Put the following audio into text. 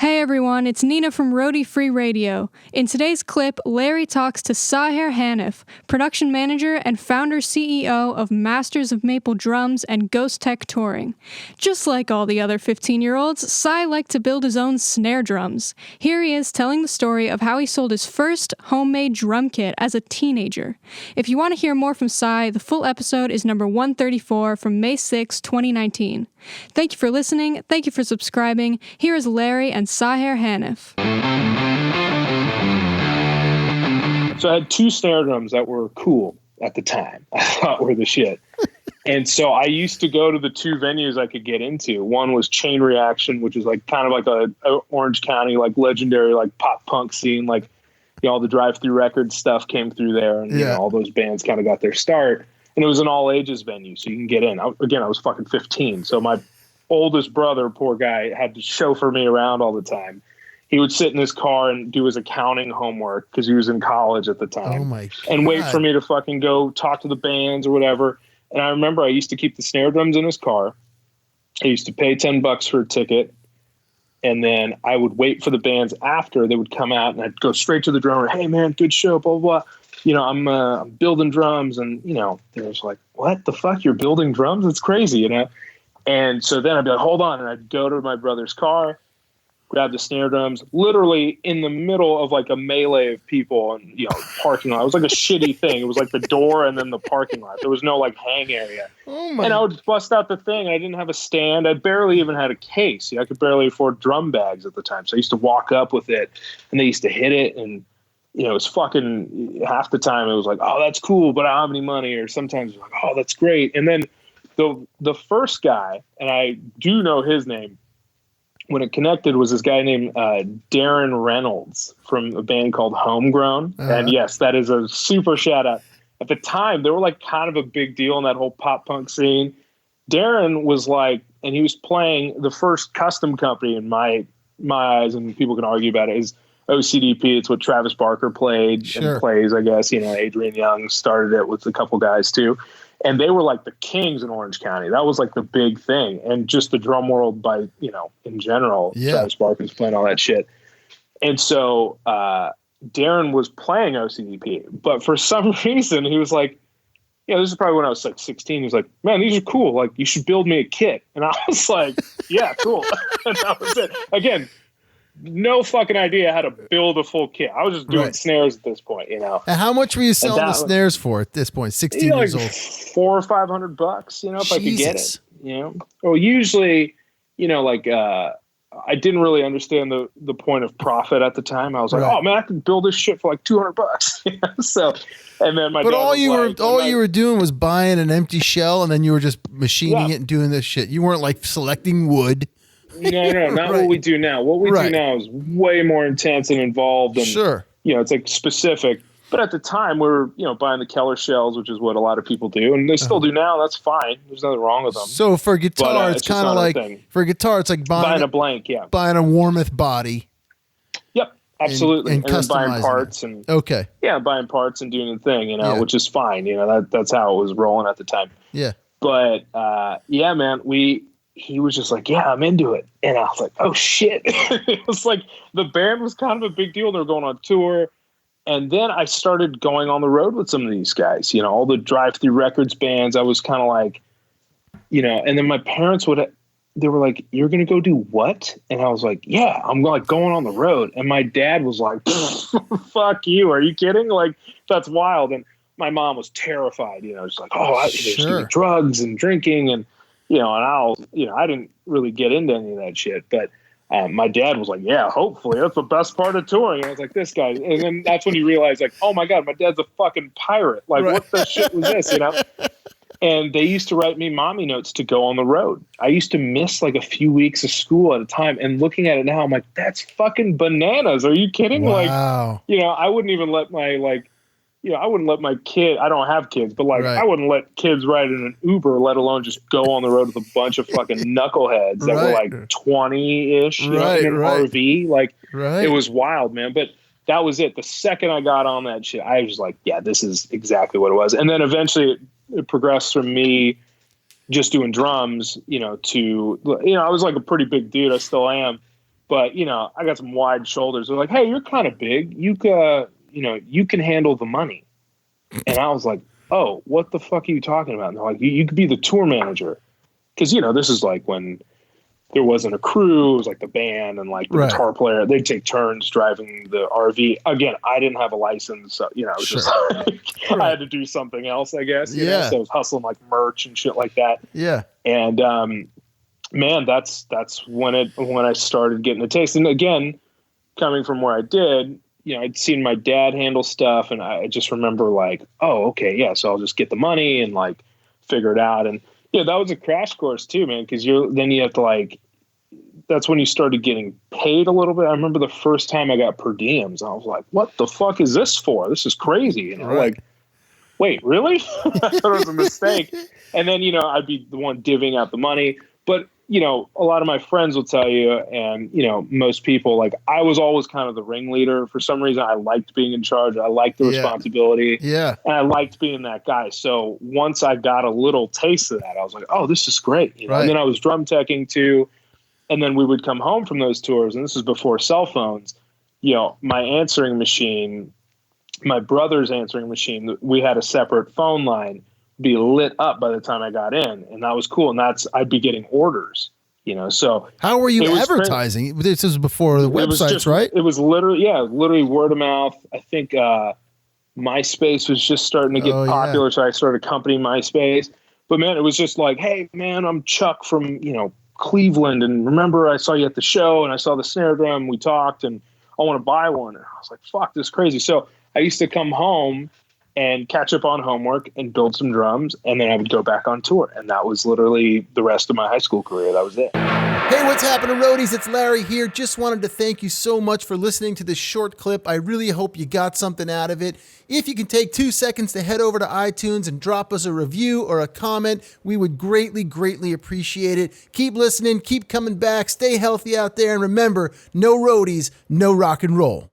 Hey everyone, it's Nina from ROADIE Free Radio. In today's clip, Larry talks to Sahir Hanif, production manager and founder CEO of Masters of Maple Drums and Ghost Tech Touring. Just like all the other 15-year-olds, Sai liked to build his own snare drums. Here he is telling the story of how he sold his first homemade drum kit as a teenager. If you want to hear more from Sai, the full episode is number 134 from May 6, 2019. Thank you for listening, thank you for subscribing. Here is Larry and Sahir Hanif. So I had two snare drums that were cool at the time. I thought were the shit. And so I used to go to the two venues I could get into. One was Chain Reaction, which is like kind of like a Orange County, like legendary, like pop punk scene. Like, you know, all the Drive-Thru Records stuff came through there, and you know, all those bands kind of got their start. And it was an all ages venue, so you can get in. I was fucking 15. So my oldest brother, poor guy, had to chauffeur me around all the time. He would sit in his car and do his accounting homework because he was in college at the time. Oh my God. And wait for me to fucking go talk to the bands or whatever. And I remember I used to keep the snare drums in his car. I used to pay $10 for a ticket. And then I would wait for the bands after they would come out, and I'd go straight to the drummer. Hey man, good show, blah, blah, blah. You know, I'm building drums, and, you know, they was like, what the fuck? You're building drums? It's crazy, you know? And so then I'd be like, hold on. And I'd go to my brother's car, grab the snare drums, literally in the middle of like a melee of people and, you know, parking lot. It was like a shitty thing. It was like the door and then the parking lot. There was no like hang area. And I would bust out the thing. I didn't have a stand. I barely even had a case. You know, I could barely afford drum bags at the time. So I used to walk up with it, and they used to hit it, and, you know, it's fucking half the time it was like, oh, that's cool, but I don't have any money. Or sometimes it was like, oh, that's great. And then the first guy, and I do know his name, when it connected, was this guy named Darren Reynolds from a band called Homegrown. And yes, that is a super shout out. At the time, they were like kind of a big deal in that whole pop punk scene. Darren was like, and he was playing the first custom company in my eyes, and people can argue about it, is OCDP. It's what Travis Barker played and plays, I guess. You know, Adrian Young started it with a couple guys too. And they were like the kings in Orange County. That was like the big thing. And just the drum world by, you know, in general, Travis Barker's playing all that shit. And so Darren was playing OCDP. But for some reason, he was like, yeah, this is probably when I was like 16. He was like, man, these are cool. Like, you should build me a kit. And I was like, yeah, cool. And that was it. Again, no fucking idea how to build a full kit. I was just doing snares at this point, you know. And how much were you selling the snares for at this point? 16 years old. $400 or $500, you know, if I could get it. You know, well, usually, you know, like I didn't really understand the point of profit at the time. I was like, oh man, I can build this shit for like $200. You know? So, and then but all you were doing was buying an empty shell, and then you were just machining it and doing this shit. You weren't like selecting wood. No, not what we do now. What we do now is way more intense and involved, and you know, it's like specific. But at the time, we were, you know, buying the Keller shells, which is what a lot of people do, and they still do now. That's fine. There's nothing wrong with them. So for guitar, it's kind of like buying a blank, buying a Warmoth body. Yep, absolutely, and then buying parts and buying parts and doing the thing, you know, which is fine. You know, that's how it was rolling at the time. Yeah, but yeah, man, he was just like, yeah, I'm into it. And I was like, oh shit. It was like the band was kind of a big deal. They were going on tour. And then I started going on the road with some of these guys, you know, all the Drive-Thru Records bands. I was kind of like, you know, and then my parents they were like, you're going to go do what? And I was like, yeah, I'm like going on the road. And my dad was like, fuck you. Are you kidding? Like, that's wild. And my mom was terrified, you know, just like, oh, there's gonna be drugs and drinking and, you know, and I didn't really get into any of that shit, but my dad was like, yeah, hopefully that's the best part of touring. And I was like, this guy. And then that's when you realize, like, oh my God, my dad's a fucking pirate. Like, what the shit was this, you know? And they used to write me mommy notes to go on the road. I used to miss like a few weeks of school at a time. And looking at it now, I'm like, that's fucking bananas. Are you kidding? Wow. Like, you know, I wouldn't even let I wouldn't let my kid, I don't have kids, but like, I wouldn't let kids ride in an Uber, let alone just go on the road with a bunch of fucking knuckleheads that were like 20-ish, in an RV. Like, it was wild, man. But that was it. The second I got on that shit, I was like, yeah, this is exactly what it was. And then eventually it progressed from me just doing drums, you know, to, you know, I was like a pretty big dude. I still am. But, you know, I got some wide shoulders. They're like, hey, you're kind of big. You can handle the money. And I was like, oh, what the fuck are you talking about? And they're like, you could be the tour manager. Because, you know, this is like when there wasn't a crew. It was like the band and like the guitar player. They'd take turns driving the RV. Again, I didn't have a license. So, you know, it was just like, I had to do something else, I guess. You know? So I was hustling like merch and shit like that. Yeah. And, man, that's when I started getting a taste. And again, coming from where I did, you know, I'd seen my dad handle stuff, and I just remember like, oh, okay, yeah, so I'll just get the money and like figure it out. And yeah, that was a crash course too, man, because then you have to like, that's when you started getting paid a little bit. I remember the first time I got per diems, I was like, what the fuck is this for? This is crazy. You know, like, wait, really? I thought it was a mistake. And then, you know, I'd be the one divvying out the money. But, you know, a lot of my friends will tell you, and, you know, most people, like, I was always kind of the ringleader. For some reason, I liked being in charge. I liked the responsibility. Yeah. And I liked being that guy. So once I got a little taste of that, I was like, oh, this is great. You know? And then I was drum teching too. And then we would come home from those tours, and this is before cell phones. You know, my answering machine, my brother's answering machine, we had a separate phone line, be lit up by the time I got in, and that was cool. And I'd be getting orders, you know. So how were you advertising? This was before the websites, right? It was literally word of mouth. I think MySpace was just starting to get popular, so I started a company, MySpace. But man, it was just like, hey man, I'm Chuck from, you know, Cleveland, and remember I saw you at the show, and I saw the snare drum. We talked, and I want to buy one. And I was like, fuck, this is crazy. So I used to come home and catch up on homework and build some drums, and then I would go back on tour. And that was literally the rest of my high school career. That was it. Hey, what's happening, roadies? It's Larry here. Just wanted to thank you so much for listening to this short clip. I really hope you got something out of it. If you can take 2 seconds to head over to iTunes and drop us a review or a comment, we would greatly, greatly appreciate it. Keep listening, keep coming back, stay healthy out there, and remember, no roadies, no rock and roll.